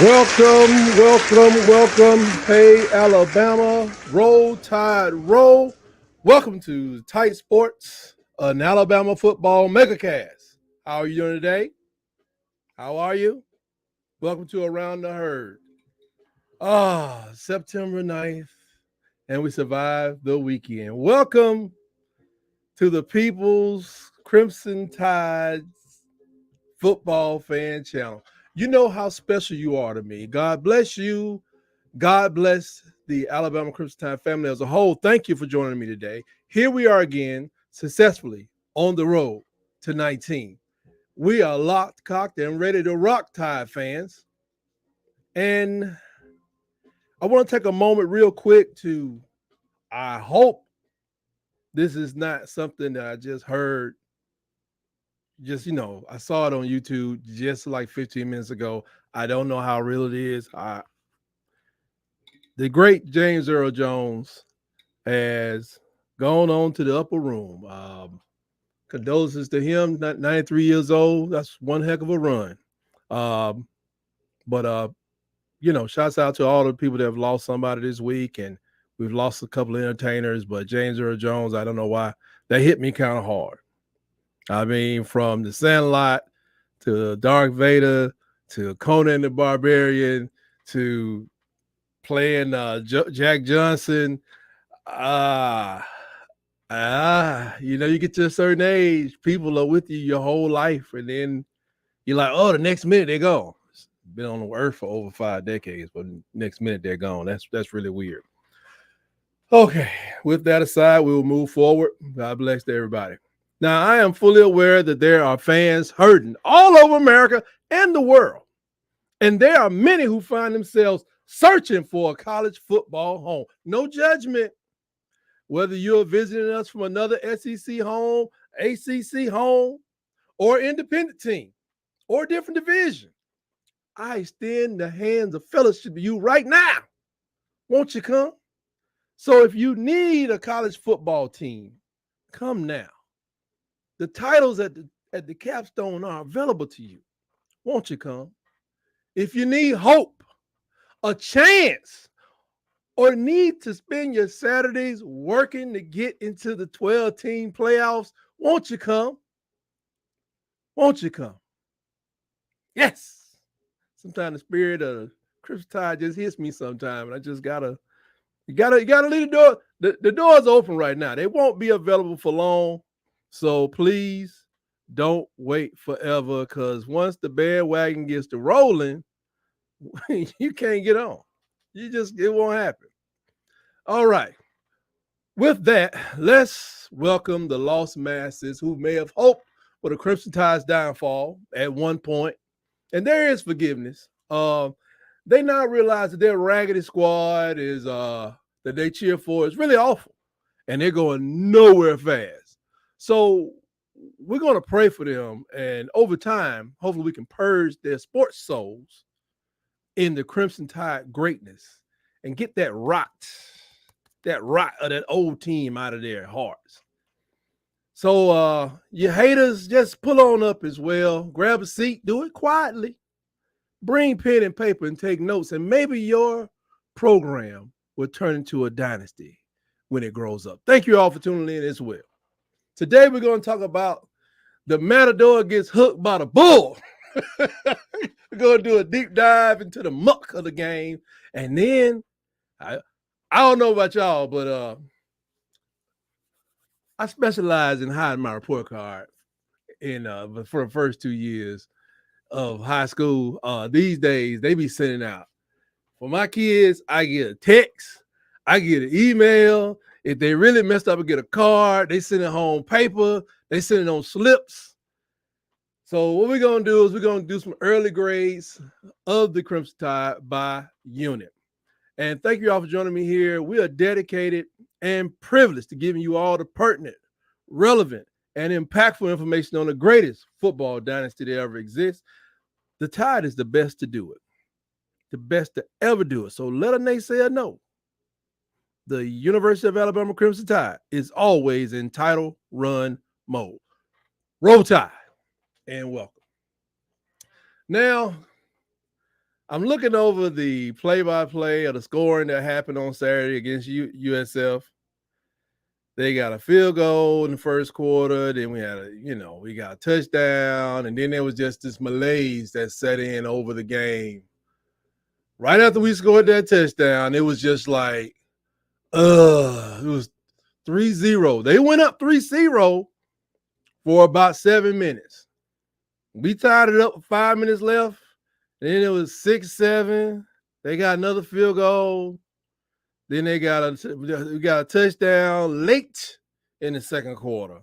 Welcome. Hey, Alabama, roll tide, roll. Welcome to Tight Sports, an Alabama football megacast. How are you doing today? How are you? Welcome to Around the Herd. September 9th, and we survived the weekend. Welcome to the People's Crimson Tides Football Fan Channel. You know how special you are to me. God bless you. God bless the Alabama Crimson Tide family as a whole. Thank you for joining me today. Here we are again, successfully on the road to 19. We are locked, cocked, and ready to rock, Tide fans. And I want to take a moment real quick I hope this is not something that I just heard. I saw it on YouTube just like 15 minutes ago. I don't know how real it is. The great James Earl Jones has gone on to the upper room. Condolences to him, 93 years old. That's one heck of a run. But shouts out to all the people that have lost somebody this week, and we've lost a couple of entertainers. But James Earl Jones, I don't know why, that hit me kind of hard. I mean, from the Sandlot to Darth Vader to Conan the Barbarian to playing Jack Johnson. You get to a certain age, people are with you your whole life, and then you're like, oh, the next minute they're gone. It's been on the earth for over 5 decades, but the next minute they're gone. That's really weird. Okay, with that aside, we will move forward. God bless everybody. Now, I am fully aware that there are fans hurting all over America and the world, and there are many who find themselves searching for a college football home. No judgment. Whether you're visiting us from another SEC home, ACC home, or independent team, or different division, I extend the hands of fellowship to you right now. Won't you come? So if you need a college football team, come now. The titles at the capstone are available to you. Won't you come? If you need hope, a chance, or need to spend your Saturdays working to get into the 12-team playoffs, won't you come? Won't you come? Yes. Sometimes the spirit of Crimson Tide just hits me sometime, and I just you gotta leave the door. The door's open right now. They won't be available for long. So please don't wait forever, because once the bandwagon gets to rolling, you can't get on. It won't happen. All right. With that, let's welcome the lost masses who may have hoped for the Crimson Tide's downfall at one point. And there is forgiveness. They now realize that their raggedy squad is that they cheer for is really awful, and they're going nowhere fast. So we're going to pray for them, and over time, hopefully we can purge their sports souls in the Crimson Tide greatness and get that rot of that old team out of their hearts. So you haters, just pull on up as well. Grab a seat, do it quietly. Bring pen and paper and take notes, and maybe your program will turn into a dynasty when it grows up. Thank you all for tuning in as well. Today we're going to talk about the Matador gets hooked by the bull. We're going to do a deep dive into the muck of the game, and then I don't know about y'all, but I specialize in hiding my report card for the first 2 years of high school. These days, they be sending out. For my kids, I get a text, I get an email. If they really messed up, I get a card. They send it home paper. They send it on slips. So what we're going to do is we're going to do some early grades of the Crimson Tide by unit. And thank you all for joining me here. We are dedicated and privileged to giving you all the pertinent, relevant, and impactful information on the greatest football dynasty that ever exists. The Tide is the best to do it, the best to ever do it. So let a naysayer know. The University of Alabama Crimson Tide is always in title run mode. Roll Tide and welcome. Now, I'm looking over the play-by-play of the scoring that happened on Saturday against USF. They got a field goal in the first quarter. Then we had we got a touchdown. And then there was just this malaise that set in over the game. Right after we scored that touchdown, it was just like, it was 3-0. They went up 3-0 for about 7 minutes. We tied it up with 5 minutes left. Then it was 6-7. They got another field goal. Then we got a touchdown late in the second quarter.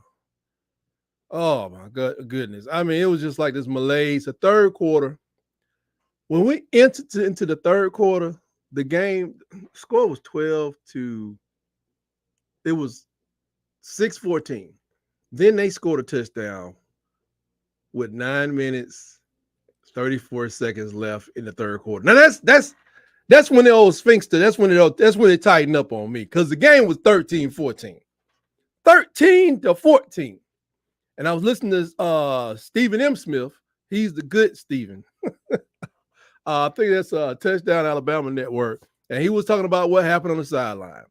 Oh, my goodness. I mean, it was just like this malaise. The third quarter, when we entered into the third quarter, the game score was 6-14. Then they scored a touchdown with 9 minutes, 34 seconds left in the third quarter. Now that's when the old Sphinxter, that's when it tightened up on me, because the game was 13-14. 13-14. And I was listening to Stephen M. Smith. He's the good Stephen. I think that's Touchdown Alabama Network. And he was talking about what happened on the sideline.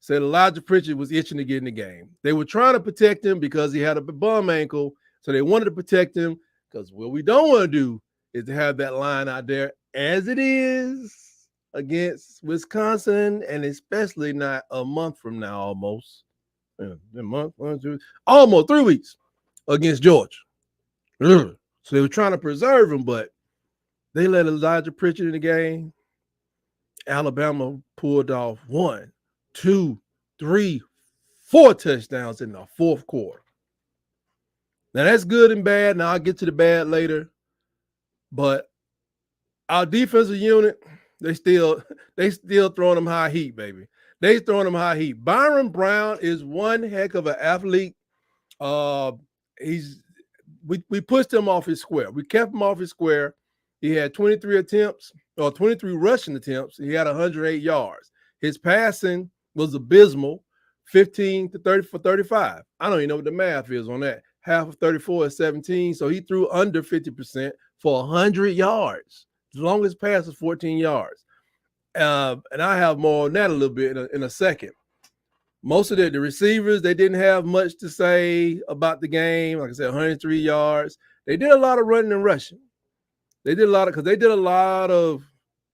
Said Elijah Pritchard was itching to get in the game. They were trying to protect him because he had a bum ankle. So they wanted to protect him, because what we don't want to do is to have that line out there as it is against Wisconsin, and especially not a month from now, almost 3 weeks against Georgia. So they were trying to preserve him, but they let Elijah Pritchard in the game. Alabama pulled off 1, 2, 3, 4 touchdowns in the fourth quarter. Now that's good and bad. Now I'll get to the bad later. But our defensive unit, they still throwing them high heat, baby. They throwing them high heat. Byron Brown is one heck of an athlete. We pushed him off his square. We kept him off his square. He had 23 rushing attempts. He had 108 yards. His passing was abysmal, 15 to 30 for 35. I don't even know what the math is on that. Half of 34 is 17, so he threw under 50% for 100 yards. The longest pass is 14 yards. And I have more on that a little bit in a second. Most of the receivers, they didn't have much to say about the game. Like I said, 103 yards. They did a lot of running and rushing. They did a lot of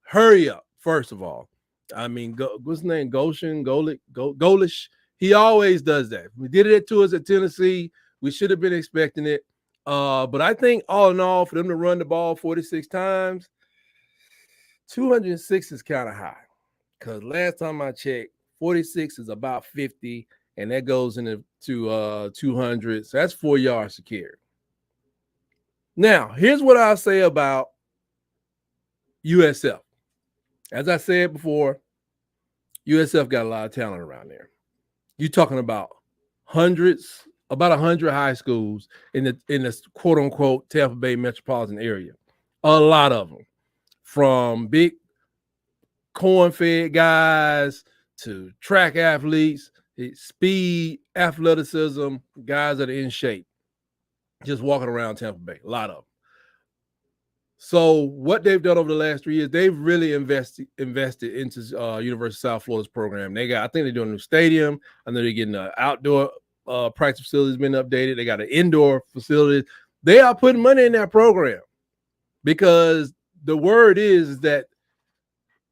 hurry up, first of all. I mean, what's his name? Golish. He always does that. We did it to us at Tennessee. We should have been expecting it. But I think all in all, for them to run the ball 46 times, 206 is kind of high. Because last time I checked, 46 is about 50, and that goes into 200. So that's 4 yards to carry. Now, here's what I'll say about USF. As I said before, USF got a lot of talent around there. You're talking about about 100 high schools in the quote-unquote Tampa Bay metropolitan area. A lot of them. From big corn-fed guys to track athletes, speed, athleticism, guys that are in shape. Just walking around Tampa Bay, a lot of them. So what they've done over the last 3 years, they've really invested into University of South Florida's program. I think they're doing a new stadium. I know they're getting an outdoor practice facilities been updated. They got an indoor facility. They are putting money in that program, because the word is that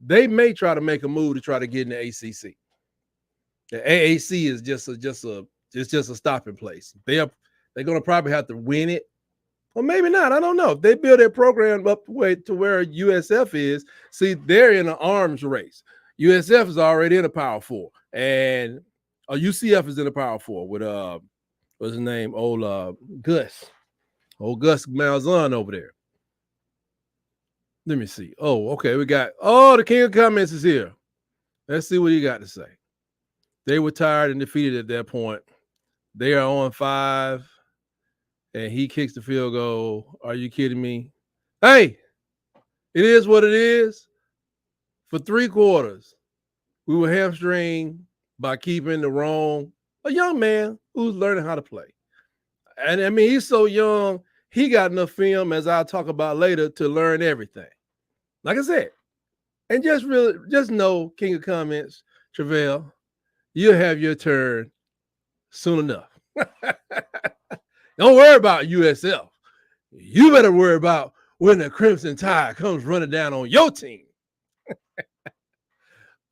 they may try to make a move to try to get in the ACC. The AAC is just a stopping place. They're going to probably have to win it, or maybe not. I don't know. If they build their program up to where USF is, see, they're in an arms race. USF is already in a Power Four, and UCF is in a Power Four with what's his name? Old Gus Malzahn over there. Let me see. Oh, okay. We got the King of Comments is here. Let's see what he got to say. They were tired and defeated at that point. They are on 5, and he kicks the field goal. Are you kidding me? Hey, it is what it is. For 3 quarters, we were hamstringed by keeping a young man who's learning how to play. And I mean, he's so young, he got enough film, as I'll talk about later, to learn everything. like I said, and just know, King of Comments, Travell, you'll have your turn soon enough. Don't worry about USF. You better worry about when the Crimson Tide comes running down on your team.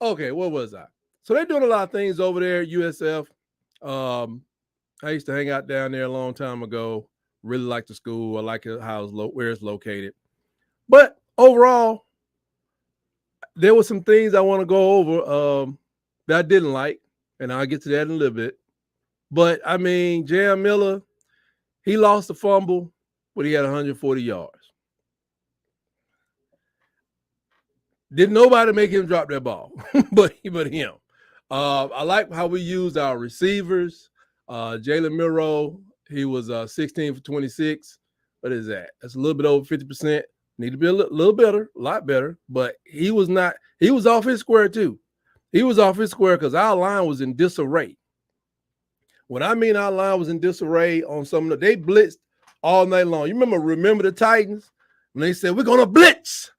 Okay, what was I? So they're doing a lot of things over there at USF. I used to hang out down there a long time ago. Really like the school. I like it how where it's located. But overall, there were some things I want to go over that I didn't like, and I'll get to that in a little bit. But I mean, Jam Miller, he lost a fumble, but he had 140 yards. Did nobody make him drop that ball, but him. I like how we used our receivers. Jalen Miro, he was 16 for 26. What is that? That's a little bit over 50%. Need to be a little better, a lot better. But he was not. He was off his square too. He was off his square because our line was in disarray. When I mean our line was in disarray on some of the, they blitzed all night long. You remember the Titans when they said we're gonna blitz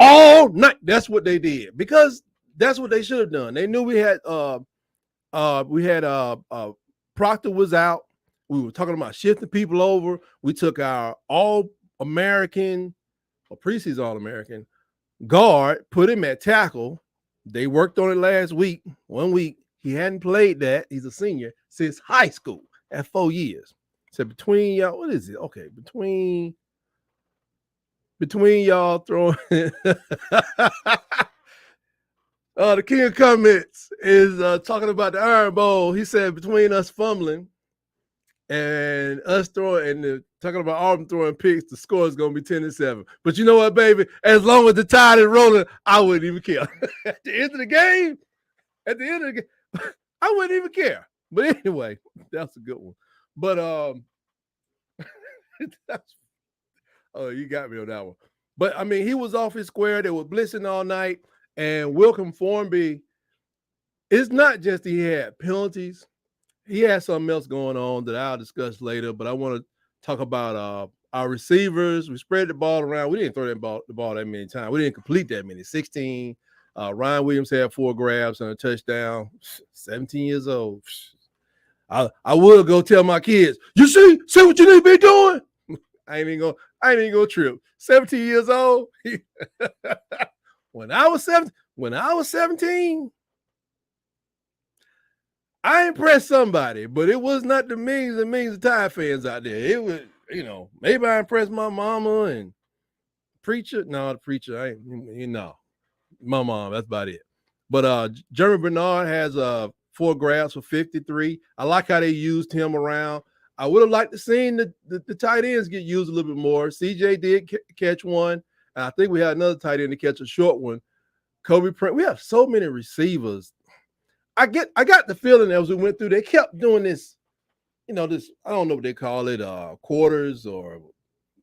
all night? That's what they did because that's what they should have done. They knew we had Proctor was out. We were talking about shifting people over. We took our All-American or preseason All-American guard, put him at tackle. They worked on it last week, 1 week. He hadn't played that. He's a senior since high school at 4 years. So between y'all, what is it? Okay, between y'all throwing the King of Comments is talking about the Iron Bowl. He said between us fumbling and us throwing and talking about Auburn throwing picks, the score is going to be 10-7. But you know what, baby? As long as the Tide is rolling, I wouldn't even care. At the end of the game, I wouldn't even care. But anyway, that's a good one. But oh, you got me on that one. But I mean, he was off his square. They were blitzing all night. And Wilkham Formby, it's not just he had penalties. He had something else going on that I'll discuss later. But I want to talk about our receivers. We spread the ball around. We didn't throw the ball that many times. We didn't complete that many. 16. Ryan Williams had 4 grabs and a touchdown. 17 years old. I will go tell my kids, you see what you need to be doing? I ain't even gonna trip. 17 years old. When I was 17, I impressed somebody, but it was not the millions and millions of Tide fans out there. It was, maybe I impressed my mama and preacher. No, the preacher, I ain't, my mom, that's about it. But Jeremy Bernard has 4 grabs for 53. I like how they used him around. I would have liked to seen the tight ends get used a little bit more. CJ did catch one. And I think we had another tight end to catch a short one. Kobe Print. We have so many receivers. I got the feeling as we went through, they kept doing this, this, I don't know what they call it, quarters, or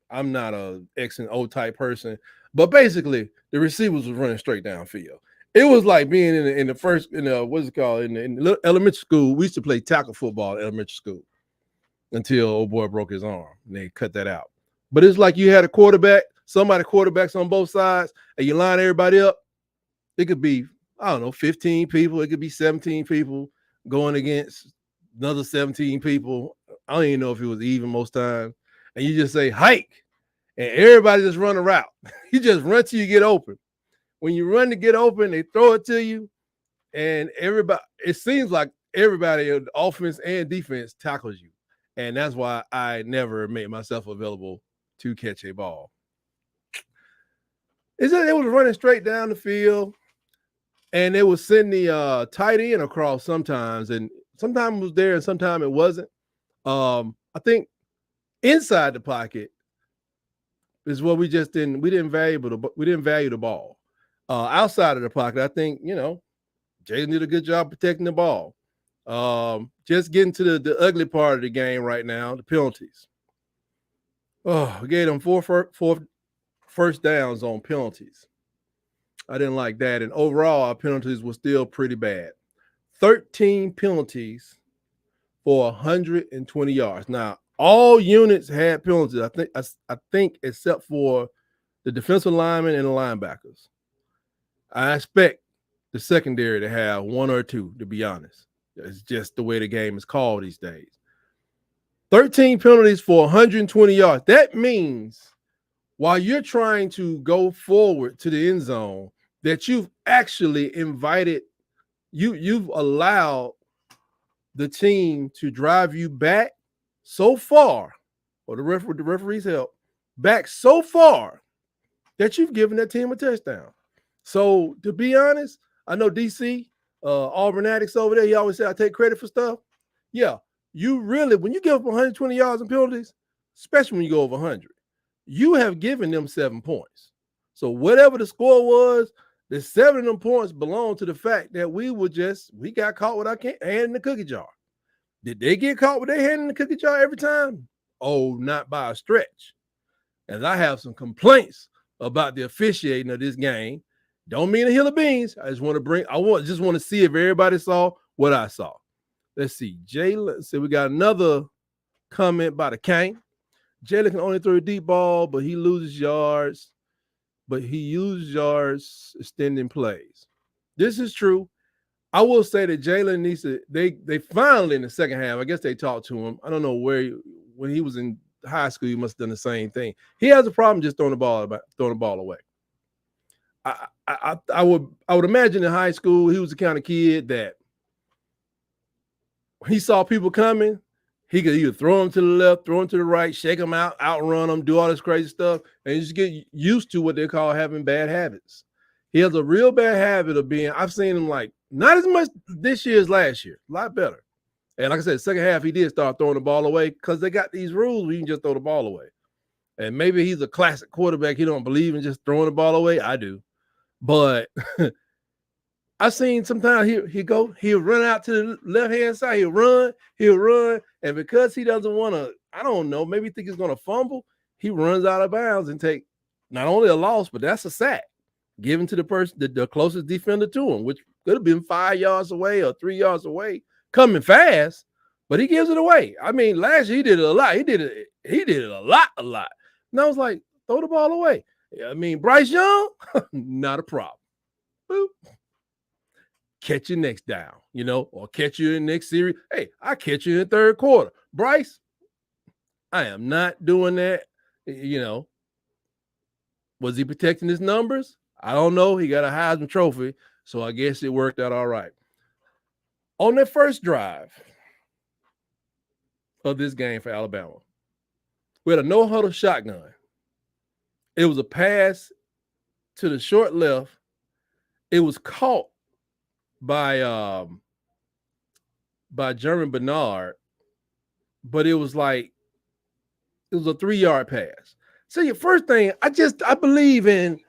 I'm not a X and O type person. But basically, the receivers was running straight downfield. It was like being in the first, what's it called? In the elementary school, we used to play tackle football in elementary school until old boy broke his arm and they cut that out. But it's like you had a quarterback, somebody quarterbacks on both sides, and you line everybody up. It could be, I don't know, 15 people. It could be 17 people going against another 17 people. I don't even know if it was even most times. And you just say, hike, and everybody just run a route. You just run till you get open. When you run to get open, they throw it to you, and everybody, it seems like everybody in offense and defense tackles you. And that's why I never made myself available to catch a ball. It's just, it was running straight down the field, and they was sending the tight end across sometimes, and sometimes it was there and sometimes it wasn't. I think inside the pocket is what we didn't value the ball. Outside of the pocket, I think, Jay did a good job protecting the ball. Just getting to the ugly part of the game right now, the penalties. Oh, we gave them four first downs on penalties. I didn't like that. And overall, our penalties were still pretty bad. 13 penalties for 120 yards. Now, all units had penalties. I think except for the defensive linemen and the linebackers. I expect the secondary to have one or two, to be honest. It's just the way the game is called these days. 13 penalties for 120 yards. That means while you're trying to go forward to the end zone, that you've actually invited, you've allowed the team to drive you back so far, or the referee's help, back so far that you've given that team a touchdown. So to be honest, I know DC, Auburn Addicts over there, he always say I take credit for stuff. Yeah, you really, when you give up 120 yards in penalties, especially when you go over 100, you have given them 7 points. So whatever the score was, the 7 of them points belong to the fact that we got caught with our hand in the cookie jar. Did they get caught with their hand in the cookie jar every time? Oh, not by a stretch. And I have some complaints about the officiating of this game. Don't mean a hill of beans. I just want to see if everybody saw what I saw. Let's see. Jalen said we got another comment by the King. Jalen can only throw a deep ball, but he loses yards. But he uses yards extending plays. This is true. I will say that Jalen needs to. They finally in the second half. I guess they talked to him. I don't know when he was in high school, he must have done the same thing. He has a problem just throwing the ball away. I would imagine in high school he was the kind of kid that he saw people coming, he could either throw them to the left, throw them to the right, shake them out, outrun them, do all this crazy stuff, and just get used to what they call having bad habits. He has a real bad habit of being. I've seen him like not as much this year as last year, a lot better. And like I said, second half he did start throwing the ball away because they got these rules where you can just throw the ball away. And maybe he's a classic quarterback. He don't believe in just throwing the ball away. I do. But I've seen sometimes he'll run out to the left-hand side. He'll run. And because he doesn't want to, I don't know, maybe think he's going to fumble, he runs out of bounds and take not only a loss, but that's a sack given to the person, the closest defender to him, which could have been 5 yards away or 3 yards away, coming fast, but he gives it away. I mean, last year he did it a lot. He did it a lot. And I was like, throw the ball away. I mean, Bryce Young, not a problem. Boop. Catch you next down, or catch you in the next series. Hey, I catch you in the third quarter. Bryce, I am not doing that. Was he protecting his numbers? I don't know. He got a Heisman Trophy, so I guess it worked out all right. On that first drive of this game for Alabama, we had a no-huddle shotgun. It was a pass to the short left. It was caught by German Bernard, but it was a 3-yard pass. So your first thing, I believe in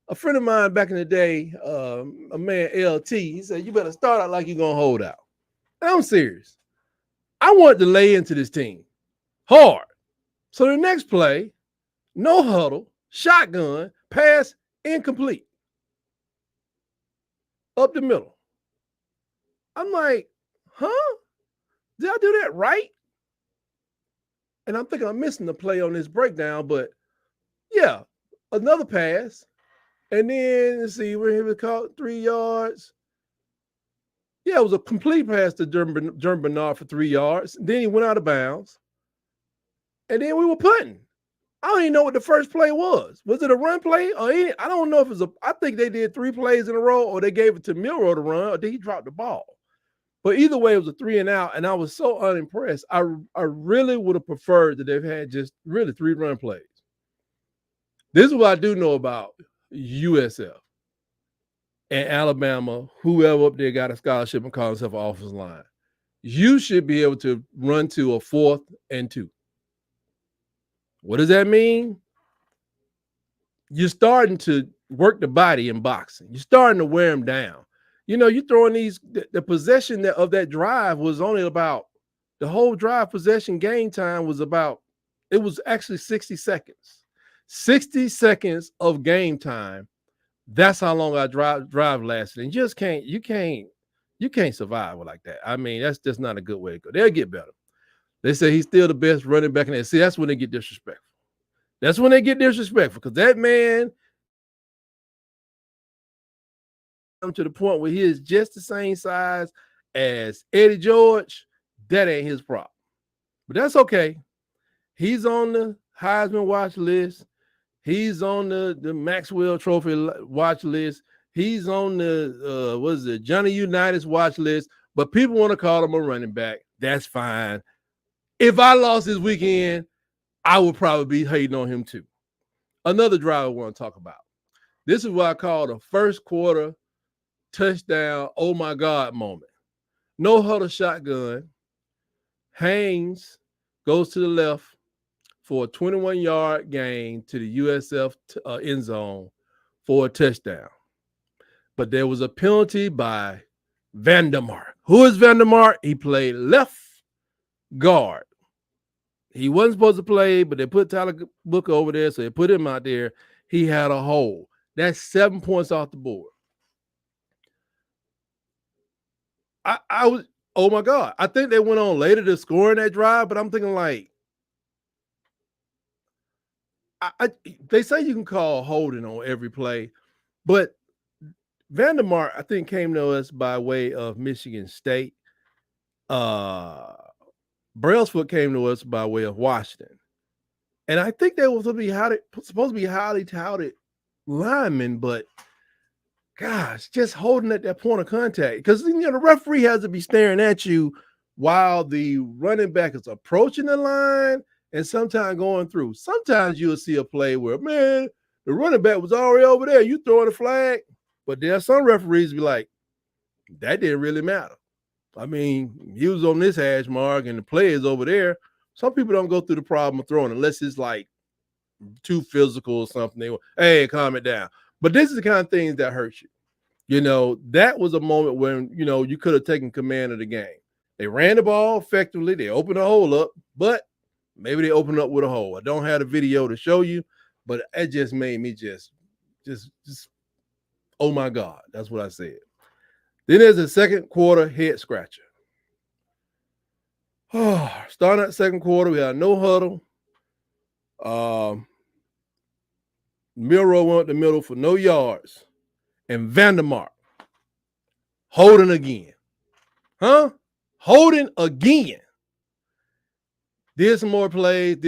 a friend of mine back in the day, a man LT. He said you better start out like you're gonna hold out. And I'm serious. I wanted to lay into this team hard. So the next play, no huddle, shotgun, pass, incomplete. Up the middle. I'm like, huh? Did I do that right? And I'm thinking I'm missing the play on this breakdown, but yeah, another pass. And then, let's see, where he was caught 3 yards. Yeah, it was a complete pass to German Bernard for 3 yards. Then he went out of bounds. And then we were punting. I don't even know what the first play was. Was it a run play? I don't know if it was I think they did 3 plays in a row, or they gave it to Milroe to run, or did he drop the ball? But either way, it was a 3 and out, and I was so unimpressed. I really would have preferred that they've had just really 3 run plays. This is what I do know about USF and Alabama, whoever up there got a scholarship and call himself an offensive line. You should be able to run to a 4th and 2. What does that mean? You're starting to work the body in boxing. You're starting to wear them down. You're throwing the possession of that drive was only about, the whole drive possession game time was about, it was actually 60 seconds. 60 seconds of game time. That's how long our drive lasted. And you can't survive like that. I mean, that's just not a good way to go. They'll get better. They say he's still the best running back in there. See, that's when they get disrespectful. That's when they get disrespectful because that man to the point where he is just the same size as Eddie George. That ain't his problem. But that's okay. He's on the Heisman watch list. He's on the Maxwell Trophy watch list. He's on the Johnny Unitas watch list. But people want to call him a running back. That's fine. If I lost this weekend, I would probably be hating on him too. Another drive I want to talk about. This is what I call the first quarter touchdown, oh my God moment. No huddle shotgun. Haynes goes to the left for a 21-yard gain to the USF end zone for a touchdown. But there was a penalty by Vandermark. Who is Vandermark? He played left guard. He wasn't supposed to play, but they put Tyler Booker over there, so they put him out there. He had a hole. That's 7 points off the board. I was, oh my God. I think they went on later to score in that drive, but I'm thinking like, they say you can call holding on every play, but Vandermark, I think, came to us by way of Michigan State. Brailsford came to us by way of Washington. And I think they were supposed to be highly touted linemen, but gosh, just holding at that point of contact. Because the referee has to be staring at you while the running back is approaching the line and sometimes going through. Sometimes you'll see a play where, man, the running back was already over there. You throwing a flag. But there are some referees be like, that didn't really matter. I mean, he was on this hash mark and the play is over there. Some people don't go through the problem of throwing unless it's like too physical or something. They will, hey, calm it down. But this is the kind of things that hurt you. That was a moment when, you could have taken command of the game. They ran the ball effectively. They opened the hole up, but maybe they opened up with a hole. I don't have the video to show you, but it just made me just, oh my God. That's what I said. Then there's a second quarter head scratcher. Starting at second quarter, we had no huddle. Milrow went up the middle for no yards. And Vandermark holding again. Holding again. Did some more plays.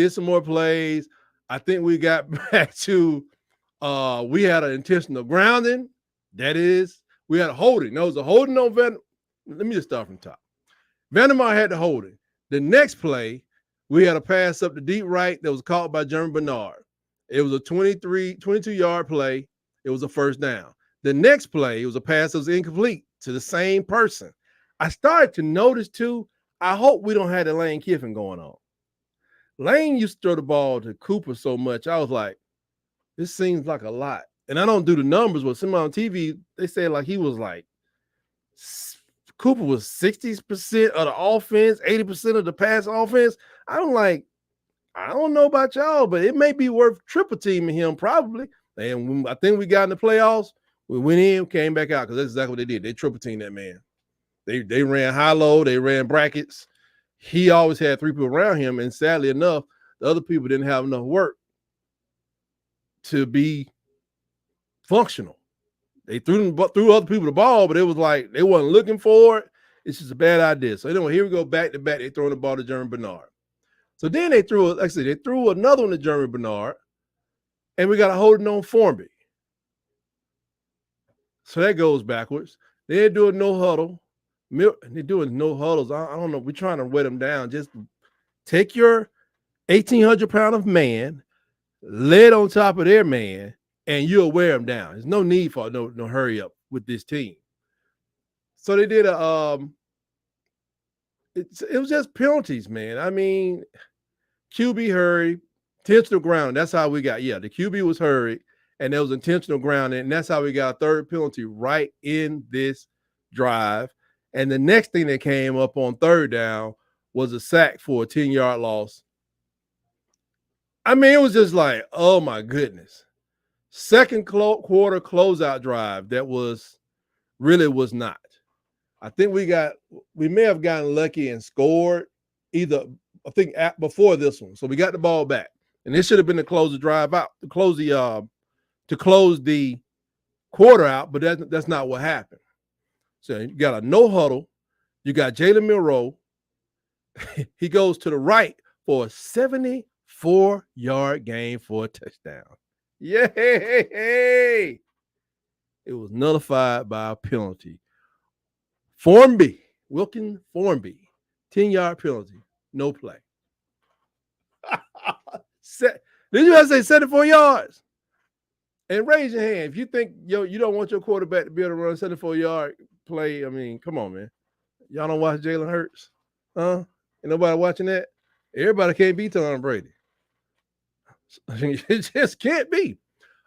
I think we got back to we had an intentional grounding. That is, we had a holding. No, it was a holding on Vandermark. Let me just start from top. Vandermark had the holding. The next play, we had a pass up the deep right that was caught by Jeremy Bernard. It was a 22-yard play. It was a first down. The next play, it was a pass that was incomplete to the same person. I started to notice, too, I hope we don't have the Lane Kiffin going on. Lane used to throw the ball to Cooper so much. I was like, this seems like a lot. And I don't do the numbers, but somebody on TV, they say like he was like, Cooper was 60% of the offense, 80% of the pass offense. I don't know about y'all, but it may be worth triple teaming him probably. And I think we got in the playoffs. We went in, came back out because that's exactly what they did. They triple teamed that man. They ran high-low. They ran brackets. He always had three people around him, and sadly enough, the other people didn't have enough work to be functional. They threw other people the ball, but it was like they wasn't looking for it. It's just a bad idea. So anyway, here we go back to back. They throwing the ball to Jeremy Bernard. So then they threw another one to Jeremy Bernard, and we got a holding on Formby. So that goes backwards. They're doing no huddle. They're doing no huddles. I don't know. We're trying to weigh them down. Just take your 1,800-pound of man, lay it on top of their man, and you'll wear them down. There's no need for no hurry up with this team. So they did it was just penalties, man. I mean, QB hurried, intentional grounding. That's how we got. Yeah, the QB was hurried, and there was intentional grounding, and that's how we got a third penalty right in this drive. And the next thing that came up on third down was a sack for a 10-yard loss. I mean, it was just like, oh my goodness. Second quarter closeout drive that was not. I think we may have gotten lucky and scored before this one. So we got the ball back. And this should have been to close the drive out, to close the quarter out, but that's not what happened. So you got a no huddle. You got Jalen Milroe. He goes to the right for a 74-yard gain for a touchdown. Yay! It was nullified by a penalty. Formby, Wilkin Formby, 10-yard penalty, no play. Did you have to say 74 yards? And raise your hand if you think you don't want your quarterback to be able to run a 74-yard play. I mean, come on, man. Y'all don't watch Jalen Hurts? Huh? Ain't nobody watching that? Everybody can't be Tom Brady. It just can't be.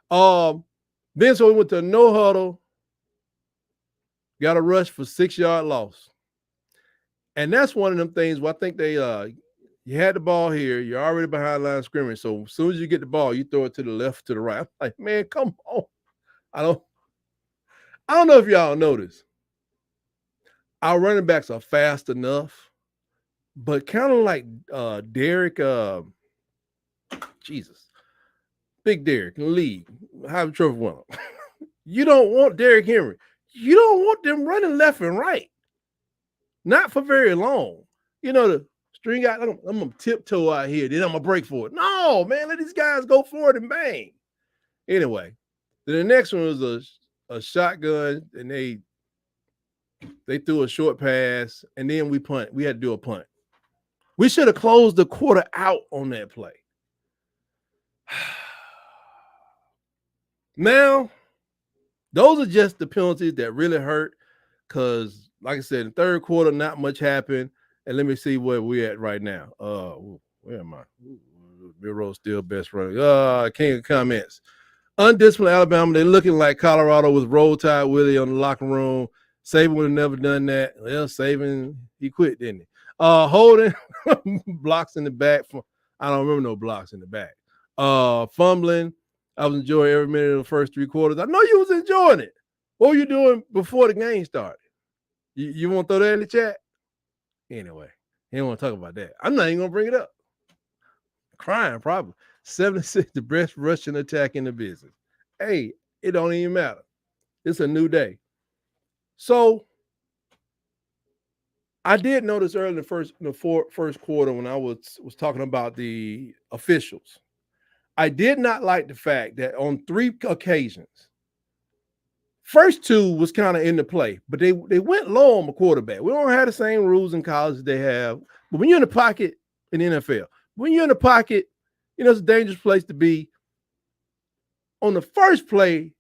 Then so we went to a no huddle, got a rush for 6-yard loss. And that's one of them things where I think they you had the ball here, you're already behind line of scrimmage. So as soon as you get the ball, you throw it to the left, to the right. I'm like, man, come on. I don't know if y'all notice. Our running backs are fast enough, but kind of like Derek, Big Derek in the league, Heisman Trophy winner. You don't want Derrick Henry. You don't want them running left and right. Not for very long. You know, the string out, I'm going to tiptoe out here, then I'm going to break for it. No, man, let these guys go for it and bang. Anyway, then the next one was a shotgun, and they threw a short pass, and then we punt. We had to do a punt. We should have closed the quarter out on that play. Now, those are just the penalties that really hurt because, like I said, in the third quarter, not much happened. And let me see where we're at right now. Where am I? Bureau still best runner. King of comments. Undisciplined Alabama. They're looking like Colorado with Roll Tide Willie on the locker room. Saban would have never done that. Well, Saban, he quit, didn't he? Holding blocks in the back. I don't remember no blocks in the back. Fumbling. I was enjoying every minute of the first 3 quarters. I know you was enjoying it. What were you doing before the game started? You want to throw that in the chat? Anyway, he don't want to talk about that. I'm not even going to bring it up. Crying, probably. 76, the best rushing attack in the business. Hey, it don't even matter. It's a new day. So, I did notice early in the first quarter when I was talking about the officials. I did not like the fact that on 3 occasions, first 2 was kind of in the play, but they went low on the quarterback. We don't have the same rules in college as they have, but when you're in the pocket in the NFL, when you're in the pocket, you know, it's a dangerous place to be. On the first play,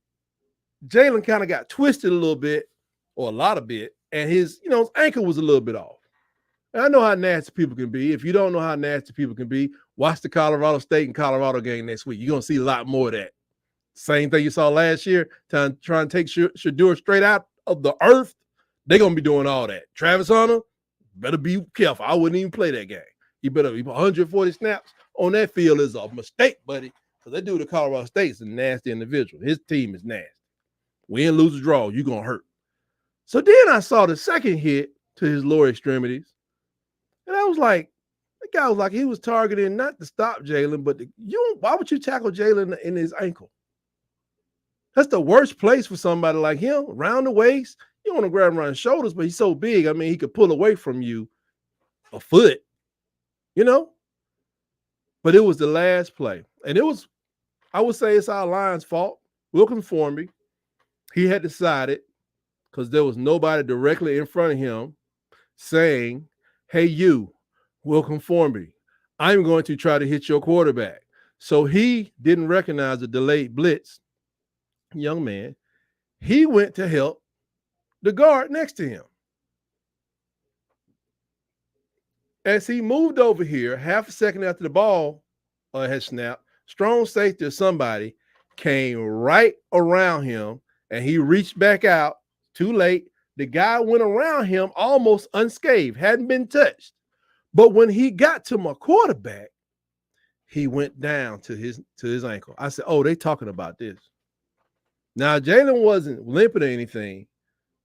Jalen kind of got twisted a little bit, or a lot of bit, and his ankle was a little bit off. And I know how nasty people can be. If you don't know how nasty people can be, watch the Colorado State and Colorado game next week. You're going to see a lot more of that. Same thing you saw last year, trying to take Shedeur straight out of the earth. They're going to be doing all that. Travis Hunter, better be careful. I wouldn't even play that game. You better be 140 snaps on that field is a mistake, buddy, because that dude at Colorado State is a nasty individual. His team is nasty. Win, lose, or draw, you're going to hurt. So then I saw the second hit to his lower extremities. And I was like, the guy was like, he was targeting not to stop Jalen, but why would you tackle Jalen in his ankle? That's the worst place for somebody like him, around the waist. You don't want to grab him around the shoulders, but he's so big. I mean, he could pull away from you a foot, But it was the last play. And it was, I would say it's our line's fault. Wilkin Formby, he had decided, because there was nobody directly in front of him saying, hey, you, Wilkin Formby, I'm going to try to hit your quarterback. So he didn't recognize the delayed blitz. Young man, he went to help the guard next to him. As he moved over here, half a second after the ball had snapped, strong safety or somebody came right around him, and he reached back out too late. The guy went around him almost unscathed, hadn't been touched. But when he got to my quarterback, he went down to his ankle. I said, oh, they talking about this. Now, Jalen wasn't limping or anything,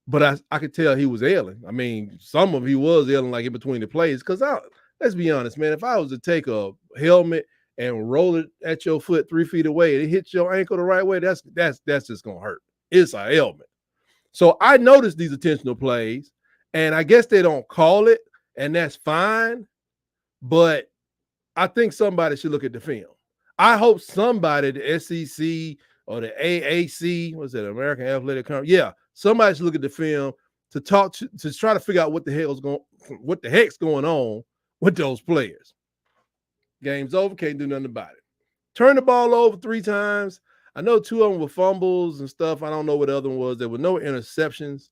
but I could tell he was ailing. I mean, some of he was ailing like in between the plays. Because let's be honest, man, if I was to take a helmet and roll it at your foot 3 feet away, and it hits your ankle the right way, that's just gonna hurt. It's an ailment. So I noticed these intentional plays, and I guess they don't call it, and that's fine. But I think somebody should look at the film. I hope somebody, the SEC or the AAC, what's that, American Athletic Conference? Yeah, somebody should look at the film to try to figure out what the heck's going on with those players. Game's over, can't do nothing about it. Turn the ball over 3 times. I know 2 of them were fumbles and stuff. I don't know what the other one was. There were no interceptions.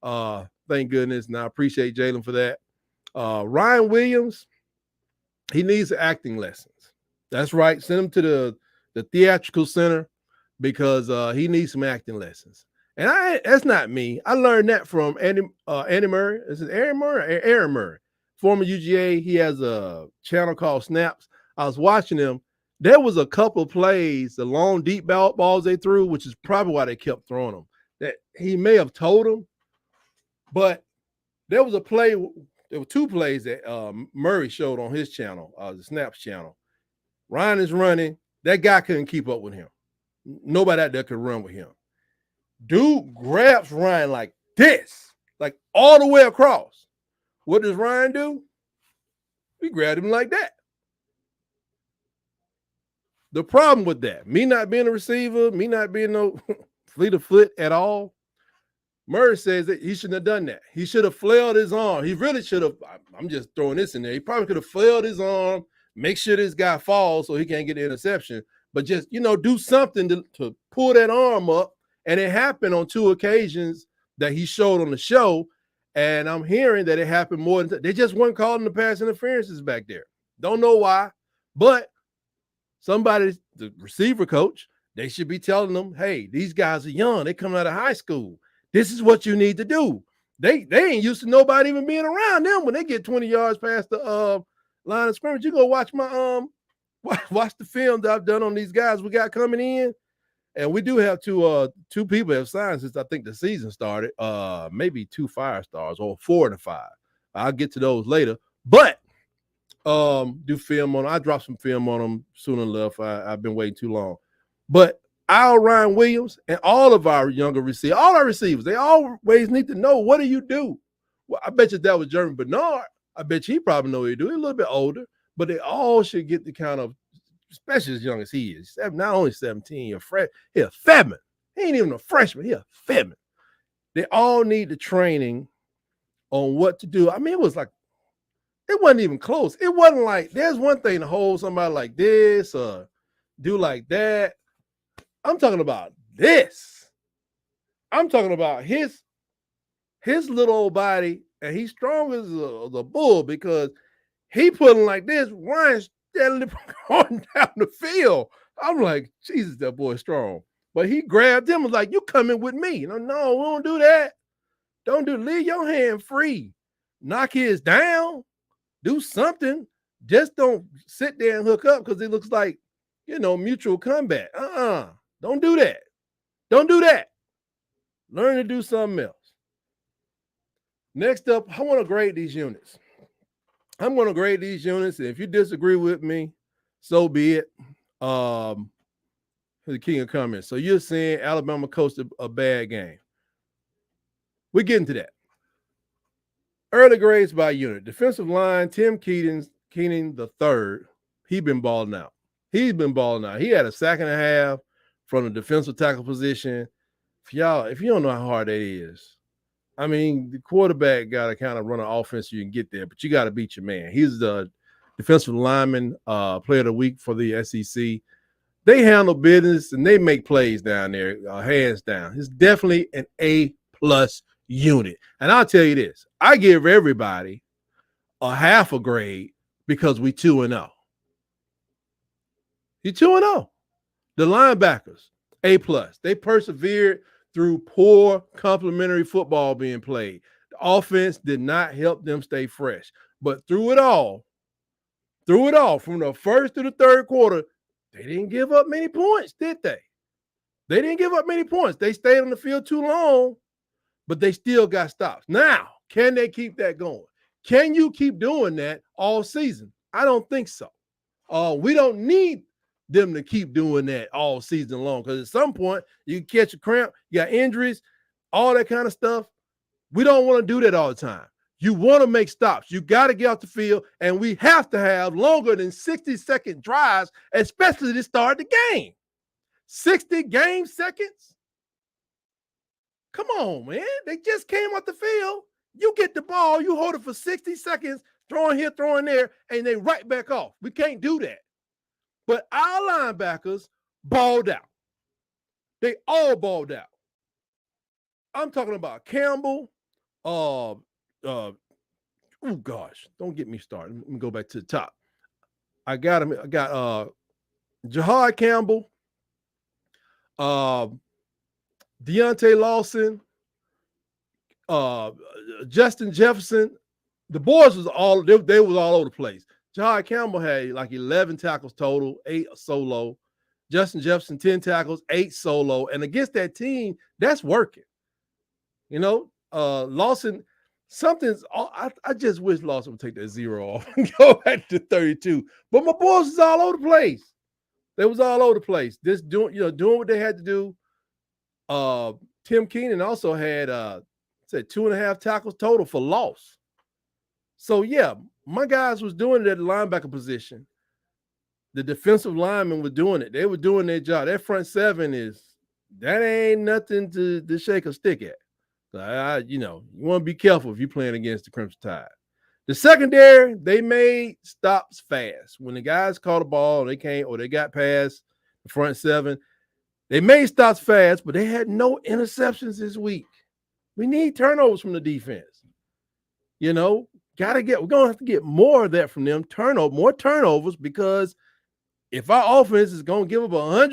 Thank goodness. And I appreciate Jalen for that. Ryan Williams, he needs acting lessons. That's right. Send him to the theatrical center because he needs some acting lessons. And that's not me. I learned that from Andy Murray. Is it Aaron Murray? Aaron Murray, former UGA. He has a channel called Snaps. I was watching him. There was a couple of plays, the long, deep balls they threw, which is probably why they kept throwing them, that he may have told them. But there was a play, there were 2 plays that Murray showed on his channel, the Snaps channel. Ryan is running. That guy couldn't keep up with him. Nobody out there could run with him. Dude grabs Ryan like this, like all the way across. What does Ryan do? He grabbed him like that. The problem with that, me not being a receiver, me not being no fleet of foot at all, Murray says that he shouldn't have done that. He should have flailed his arm. He really should have. I'm just throwing this in there. He probably could have flailed his arm, make sure this guy falls so he can't get the interception, but just, do something to pull that arm up. And it happened on 2 occasions that he showed on the show. And I'm hearing that it happened more than they just weren't calling the pass interferences back there. Don't know why, but somebody, the receiver coach, they should be telling them, hey, these guys are young. They come out of high school. This is what you need to do. They ain't used to nobody even being around them when they get 20 yards past the line of scrimmage. You go watch my watch the film that I've done on these guys we got coming in. And we do have 2 people have signed since I think the season started. Maybe 2 5-stars or 4 and a 5. I'll get to those later. But do film on them. I dropped some film on them soon enough. I've been waiting too long. But Ryan Williams and all of our younger receivers, all our receivers, they always need to know, what do you do? Well, I bet you that was Jeremy Bernard. I bet you he probably know what he do. He's a little bit older, but they all should get the kind of, especially as young as he is. Not only 17, he's a freshman. He ain't even a freshman. He's a freshman. They all need the training on what to do. I mean, it wasn't even close. It wasn't like, there's one thing to hold somebody like this or do like that. I'm talking about this. I'm talking about his little old body, and he's strong as a bull because he put him like this. Ryan's steadily going down the field. I'm like, Jesus, that boy's strong. But he grabbed him and was like, you coming with me. No, we don't do that. Leave your hand free. Knock his down. Do something. Just don't sit there and hook up because it looks like, mutual combat. Don't do that. Don't do that. Learn to do something else. Next up, I want to grade these units. I'm going to grade these units, and if you disagree with me, so be it. The king of comments. So you're saying Alabama coached a bad game. We're getting to that. Early grades by unit. Defensive line, Tim Keenan the third. He's been balling out. He had a sack and a half from the defensive tackle position. If you don't know how hard that is, I mean, the quarterback got to kind of run an offense so you can get there, but you got to beat your man. He's the defensive lineman, player of the week for the SEC. They handle business and they make plays down there, hands down. It's definitely an A-plus unit. And I'll tell you this, I give everybody a half a grade because we 2-0. You're 2-0. The linebackers, A+. They persevered through poor complementary football being played. The offense did not help them stay fresh. But through it all, from the first to the third quarter, they didn't give up many points, did they? They didn't give up many points. They stayed on the field too long, but they still got stops. Now, can they keep that going? Can you keep doing that all season? I don't think so. We don't need them to keep doing that all season long, because at some point you catch a cramp, you got injuries, all that kind of stuff. We don't want to do that all the time. You want to make stops. You got to get off the field, and we have to have longer than 60-second drives, especially to start the game. 60 game seconds? Come on, man. They just came off the field. You get the ball, you hold it for 60 seconds, throwing here, throwing there, and they right back off. We can't do that. But our linebackers balled out. They all balled out. I'm talking about Campbell. Oh gosh, don't get me started. Let me go back to the top. I got him. I got Jahad Campbell, Deontay Lawson, Justin Jefferson. The boys was all they was all over the place. Jahad Campbell had like 11 tackles total, 8 solo. Justin Jefferson 10 tackles, 8 solo. And against that team, that's working. You know, Lawson. I just wish Lawson would take that 0 off and go back to 32. But my boys was all over the place. They was all over the place. Just doing what they had to do. Tim Keenan also had 2.5 tackles total for loss. So yeah, my guys was doing it at the linebacker position. The defensive linemen were doing it. They were doing their job. That front seven that ain't nothing to shake a stick at. You want to be careful if you're playing against the Crimson Tide. The secondary, they made stops fast. When the guys caught the ball, they got past the front seven. They made stops fast, but they had no interceptions this week. We need turnovers from the defense. We're going to have to get more of that from them, more turnovers, because if our offense is going to give up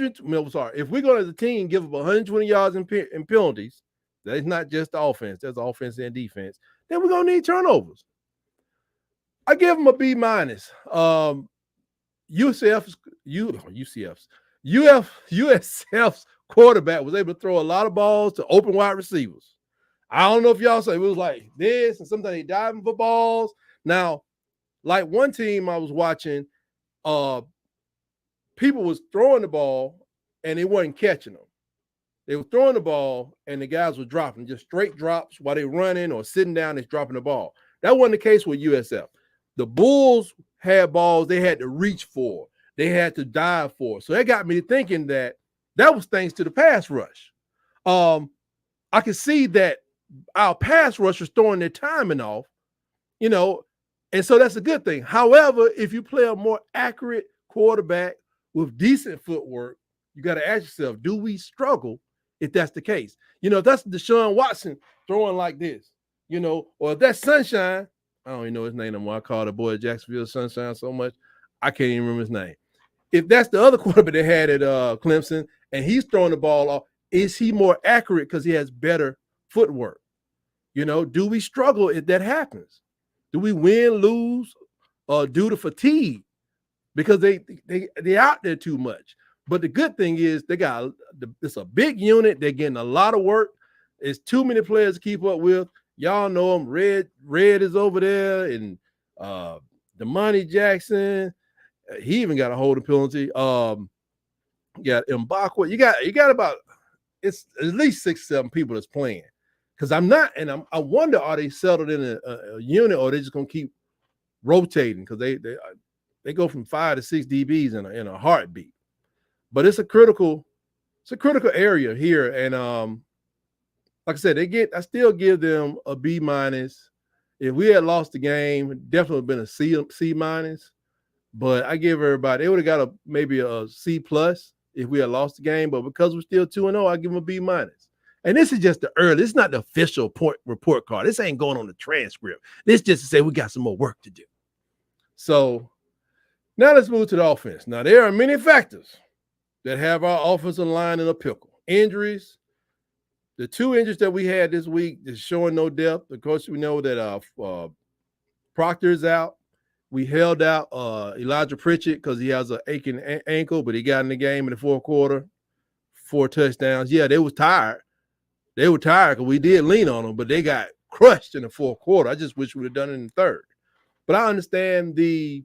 if we're going to, as a team, give up 120 yards in penalties, that's not just the offense, that's offense and defense, then we're going to need turnovers. I give them a B-. USF's quarterback was able to throw a lot of balls to open wide receivers. I don't know if y'all saw it was like this, and sometimes they diving for balls. Now, like one team I was watching, people was throwing the ball and they wasn't catching them. They were throwing the ball and the guys were dropping, just straight drops while they're running or sitting down, they're dropping the ball. That wasn't the case with USF. The Bulls had balls they had to reach for. They had to dive for. So that got me thinking that was thanks to the pass rush. I could see that our pass rushers throwing their timing off, and so that's a good thing. However, if you play a more accurate quarterback with decent footwork, you got to ask yourself, do we struggle if that's the case? If that's Deshaun Watson throwing like this, or if that's Sunshine, I don't even know his name anymore. I call the boy Jacksonville Sunshine so much, I can't even remember his name. If that's the other quarterback they had at Clemson and he's throwing the ball off, is he more accurate because he has better footwork? Do we struggle if that happens? Do we win, lose, or due to fatigue? Because they're out there too much. But the good thing is it's a big unit. They're getting a lot of work. It's too many players to keep up with. Y'all know them. Red is over there, and Damani Jackson. He even got a holding penalty. You got Mbakwa. You got about, it's at least 6-7 people that's playing. Because I wonder, are they settled in a unit, or they just gonna keep rotating? Because they go from 5 to 6 DBs in a heartbeat. But it's a critical area here, and like I said, I still give them a B-. If we had lost the game, it definitely would have been a C-. But I give everybody, they would have got maybe a C+ if we had lost the game. But because we're still 2-0, I give them a B-. And this is just the early. This is not the official report card. This ain't going on the transcript. This just to say we got some more work to do. So now let's move to the offense. Now, there are many factors that have our offensive line in a pickle. Injuries. The 2 injuries that we had this week is showing no depth. Of course, we know that Proctor is out. We held out Elijah Pritchett because he has an aching ankle, but he got in the game in the fourth quarter, 4 touchdowns. Yeah, they was tired. They were tired because we did lean on them, but they got crushed in the fourth quarter. I just wish we would have done it in the third. But I understand the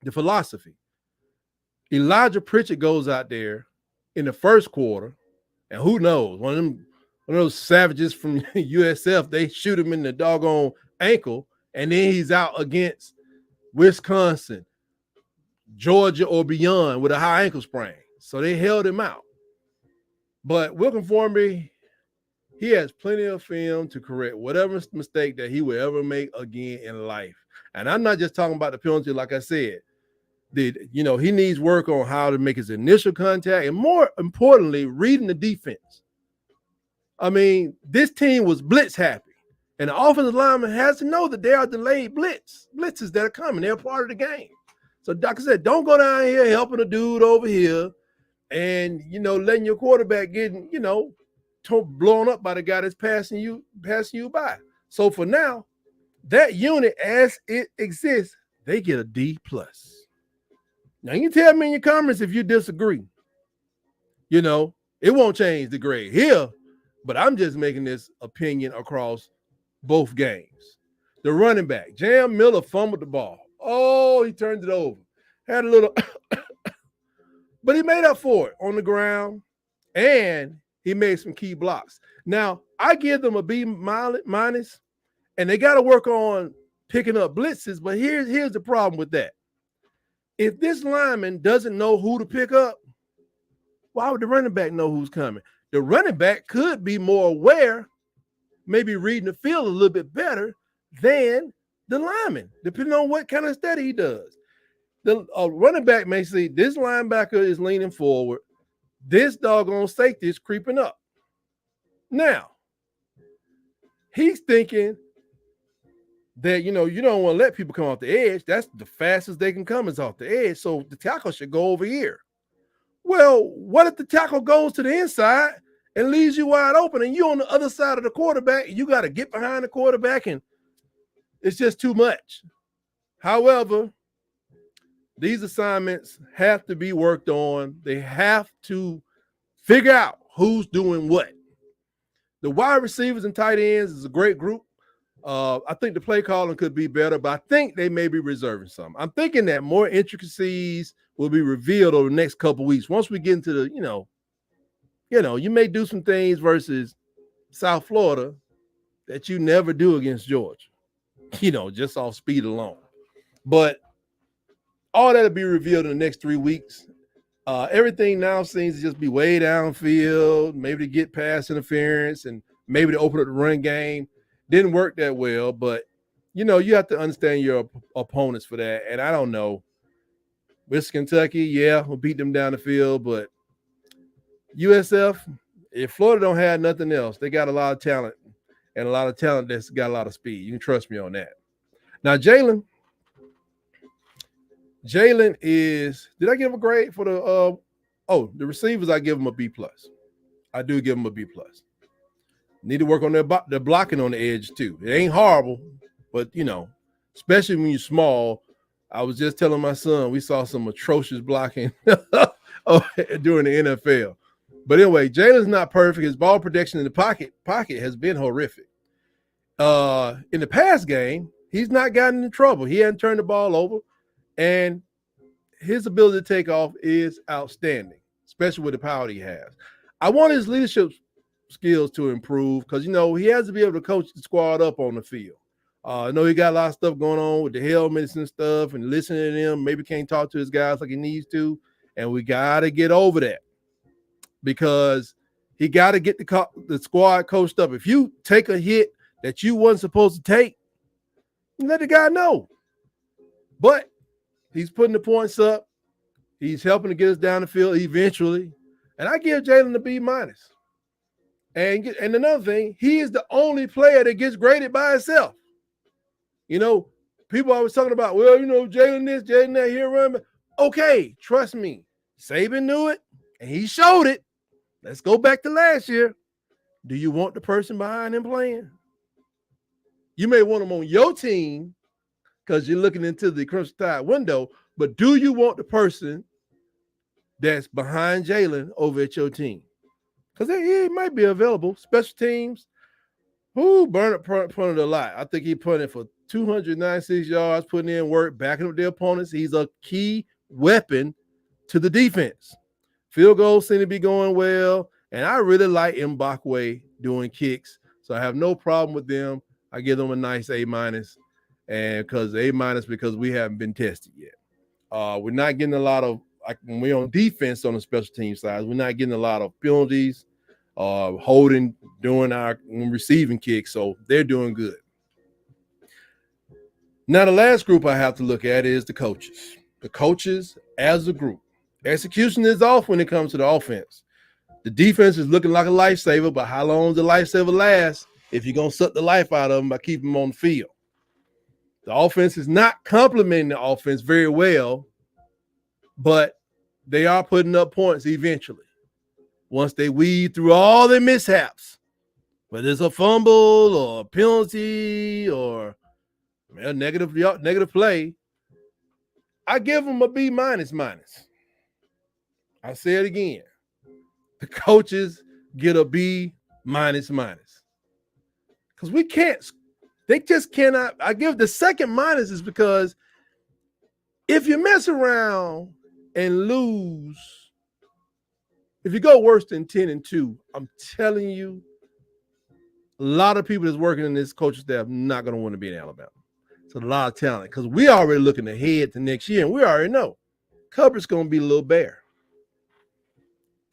the philosophy. Elijah Pritchett goes out there in the first quarter, and who knows, one of those savages from USF, they shoot him in the doggone ankle, and then he's out against Wisconsin, Georgia, or beyond with a high ankle sprain. So they held him out. But Wilkin-Formby, he has plenty of film to correct whatever mistake that he will ever make again in life. And I'm not just talking about the penalty, like I said. He needs work on how to make his initial contact and, more importantly, reading the defense. I mean, this team was blitz happy. And the offensive lineman has to know that there are delayed blitzes that are coming. They're part of the game. So, like I said, don't go down here helping a dude over here and, letting your quarterback get, blown up by the guy that's passing you by. So, for now, that unit as it exists, they get a D+. Now, you can tell me in your comments if you disagree. It won't change the grade here, but I'm just making this opinion across both games. The running back, Jam Miller, fumbled the ball. Oh, he turned it over. Had a little, but he made up for it on the ground, and he made some key blocks. Now, I give them a B-, and they got to work on picking up blitzes, but here's the problem with that. If this lineman doesn't know who to pick up, why would the running back know who's coming? The running back could be more aware, maybe reading the field a little bit better than the lineman, depending on what kind of study he does. The running back may see this linebacker is leaning forward, this doggone safety is creeping up. Now, he's thinking that, you don't want to let people come off the edge. That's the fastest they can come is off the edge. So the tackle should go over here. Well, what if the tackle goes to the inside and leaves you wide open and you're on the other side of the quarterback and you got to get behind the quarterback and it's just too much. However, these assignments have to be worked on. They have to figure out who's doing what. The wide receivers and tight ends is a great group. I think the play calling could be better, but I think they may be reserving some. I'm thinking that more intricacies will be revealed over the next couple of weeks. Once we get into the, you may do some things versus South Florida that you never do against Georgia, just off speed alone. But all that'll be revealed in the next 3 weeks. Everything now seems to just be way downfield, maybe to get pass interference and maybe to open up the run game. Didn't work that well, but, you have to understand your opponents for that. And I don't know. West Kentucky, yeah, we'll beat them down the field, but USF, if Florida don't have nothing else, they got a lot of talent and a lot of talent that's got a lot of speed. You can trust me on that. Now, Jalen is, did I give him a grade for the receivers? I give him a B+. I do give him a B+. Need to work on their blocking on the edge too. It ain't horrible, but especially when you're small. I was just telling my son we saw some atrocious blocking during the NFL. But anyway, Jalen's not perfect. His ball protection in the pocket has been horrific. In the past game, he's not gotten in trouble. He hasn't turned the ball over, and his ability to take off is outstanding, especially with the power he has. I want his leadership skills to improve because, he has to be able to coach the squad up on the field. I know he got a lot of stuff going on with the helmets and stuff and listening to them. Maybe can't talk to his guys like he needs to, and we got to get over that because he got to get the squad coached up. If you take a hit that you wasn't supposed to take, let the guy know. But he's putting the points up. He's helping to get us down the field eventually. And I give Jalen a B-. And another thing, he is the only player that gets graded by himself. People always talking about, Jalen this, Jalen that, here, run. Okay, trust me. Saban knew it, and he showed it. Let's go back to last year. Do you want the person behind him playing? You may want him on your team because you're looking into the Crimson Tide window, but do you want the person that's behind Jalen over at your team? Because he might be available. Special teams, Burnett punted a lot. I think he punted for 296 yards, putting in work, backing up their opponents. He's a key weapon to the defense. Field goals seem to be going well, and I really like Mbakwe doing kicks, so I have no problem with them. I give them a nice A-, and because A- because we haven't been tested yet. We're not getting a lot of, like when we're on defense on the special team side, we're not getting a lot of penalties, holding, doing our receiving kicks, so they're doing good. Now, the last group I have to look at is the coaches. The coaches as a group. Execution is off when it comes to the offense. The defense is looking like a lifesaver, but how long does the lifesaver last if you're going to suck the life out of them by keeping them on the field? The offense is not complementing the offense very well, but they are putting up points eventually. Once they weed through all the mishaps, whether it's a fumble or a penalty or a negative play, I give them a B-. I say it again. The coaches get a B-. Because we can't, they just cannot. I give the second minus is because if you mess around and lose, if you go worse than 10-2, I'm telling you, a lot of people that's working in this coaching staff not going to want to be in Alabama. It's a lot of talent because we already looking ahead to next year, and we already know cupboard's going to be a little bare.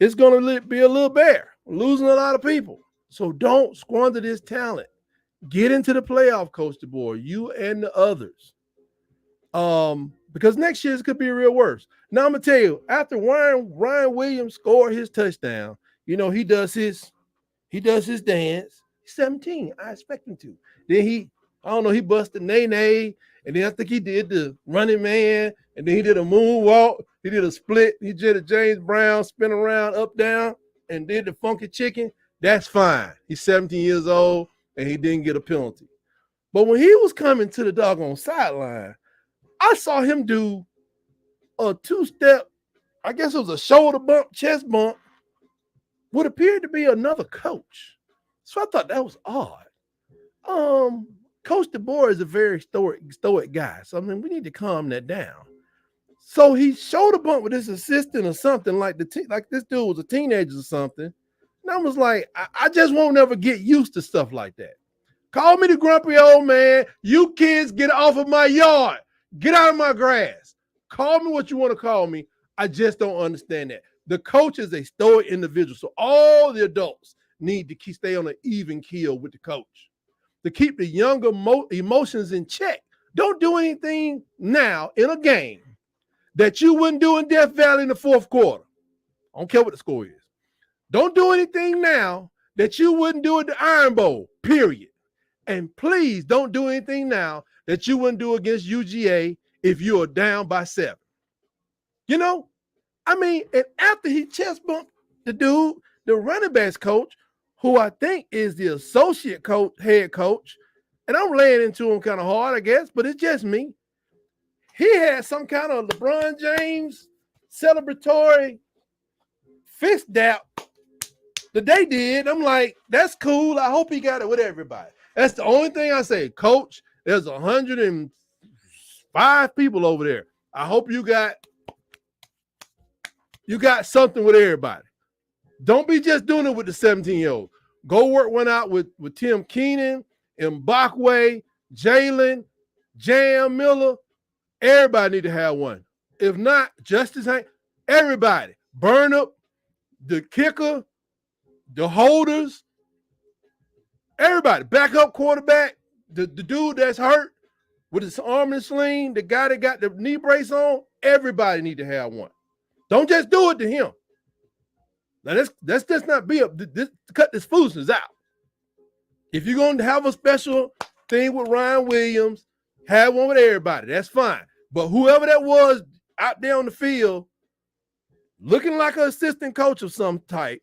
It's going to be a little bare. We're losing a lot of people. So don't squander this talent. Get into the playoff, Coach DeBoer, you and the others. Because next year it could be real worse. Now I'm gonna tell you, after Ryan Williams scored his touchdown, he does his dance. He's 17. I expect him to. Then he busted Nene, and then I think he did the running man, and then he did a moonwalk, he did a split, he did a James Brown spin around, up, down, and did the funky chicken. That's fine. He's 17 years old, and he didn't get a penalty. But when he was coming to the doggone sideline, I saw him do a two-step, I guess it was a shoulder bump, chest bump, what appeared to be another coach. So I thought that was odd. Coach DeBoer is a very stoic guy. So, I mean, we need to calm that down. So he shoulder bumped with his assistant or something, like this dude was a teenager or something. And I was like, I just won't ever get used to stuff like that. Call me the grumpy old man. You kids, get off of my yard. Get out of my grass. Call me what you want to call me. I just don't understand that. The coach is a stoic individual, so all the adults need to stay on an even keel with the coach to keep the younger emotions in check. Don't do anything now in a game that you wouldn't do in Death Valley in the fourth quarter. I don't care what the score is. Don't do anything now that you wouldn't do at the Iron Bowl, period. And please don't do anything now that you wouldn't do against UGA if you are down by 7. And after he chest bumped the dude, the running backs coach, who I think is the associate coach, head coach, and I'm laying into him kind of hard, I guess, but it's just me. He had some kind of LeBron James celebratory fist dap that they did. I'm like, that's cool. I hope he got it with everybody. That's the only thing I say. Coach, there's 105 people over there. I hope you got something with everybody. Don't be just doing it with the 17-year-old. Go work one out with Tim Keenan, Mbakwe, Jalen, Jam Miller. Everybody need to have one. If not, Justice Hank, everybody. Burnup, the kicker, the holders, everybody. Backup quarterback, the dude that's hurt with his arm and sling, the guy that got the knee brace on, everybody need to have one. Don't just do it to him. Now, let's just not be up. Cut this foolishness out. If you're going to have a special thing with Ryan Williams, have one with everybody. That's fine. But whoever that was out there on the field, looking like an assistant coach of some type,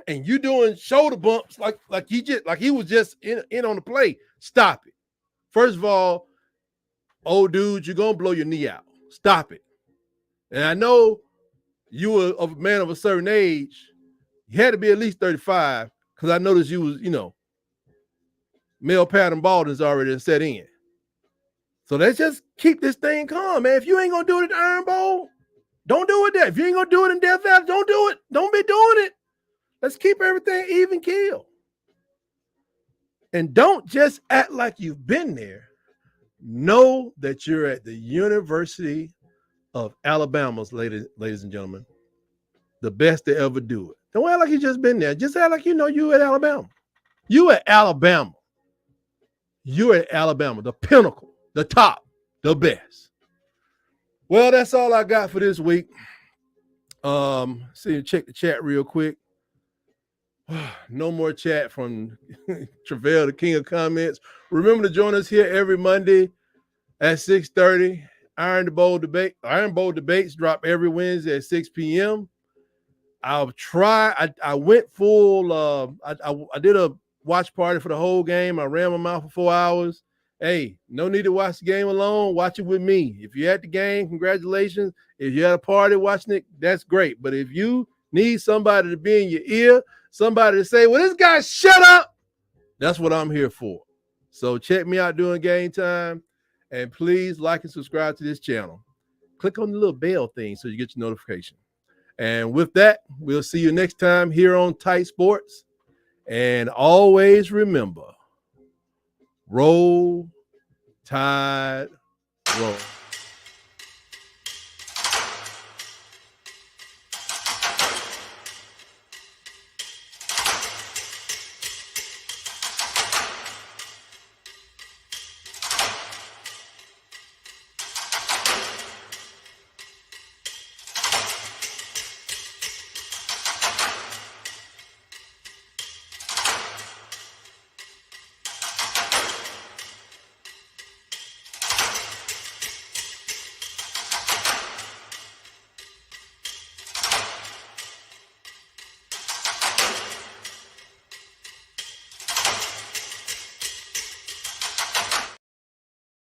and you doing shoulder bumps like he was just in on the play, stop it. First of all, old dude, you're going to blow your knee out. Stop it. And I know you were a man of a certain age. You had to be at least 35 because I noticed you was, male pattern baldness already set in. So let's just keep this thing calm, man. If you ain't gonna do it at the Iron Bowl, don't do it there. If you ain't gonna do it in Death Valley, don't do it. Don't be doing it. Let's keep everything even keel. And don't just act like you've been there. Know that you're at the University of Alabama, ladies and gentlemen. The best to ever do it. Don't act like you just been there. Just act like you know you at Alabama. You at Alabama. You at Alabama, the pinnacle, the top, the best. Well, that's all I got for this week. See, check the chat real quick. No more chat from Travell, the king of comments. Remember to join us here every Monday at 6:30. Iron Bowl debates drop every Wednesday at 6 p.m. I'll try. I went full. I did a watch party for the whole game. I ran my mouth for 4 hours. Hey, no need to watch the game alone. Watch it with me. If you're at the game, congratulations. If you're at a party watching it, that's great. But if you need somebody to be in your ear, somebody to say, well, this guy, shut up, that's what I'm here for. So check me out during game time. And please like and subscribe to this channel. Click on the little bell thing so you get your notification. And with that, we'll see you next time here on Tight Sports. And always remember, roll, tide, roll.